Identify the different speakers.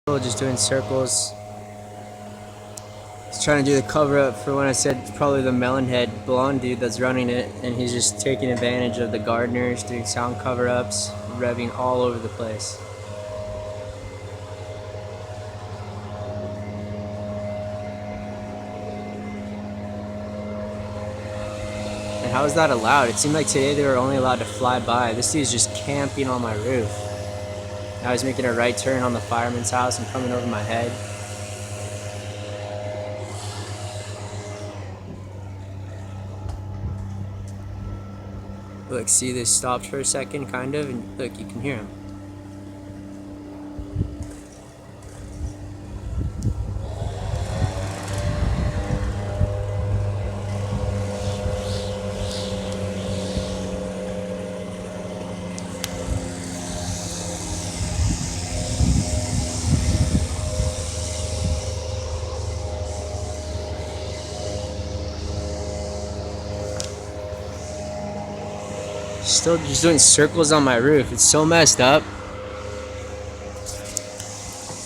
Speaker 1: Just doing circles. He's trying to do the cover up for when I said probably the melon head blonde dude that's running it, and he's just taking advantage of the gardeners, doing sound cover ups, revving all over the place. And how is that allowed? It seemed like today they were only allowed to fly by. This dude's just camping on my roof. Now he's making a right turn on the fireman's house and coming over my head. Look, see, this stopped for a second, kind of, and look, you can hear him. Still just doing circles on my roof. It's so messed up.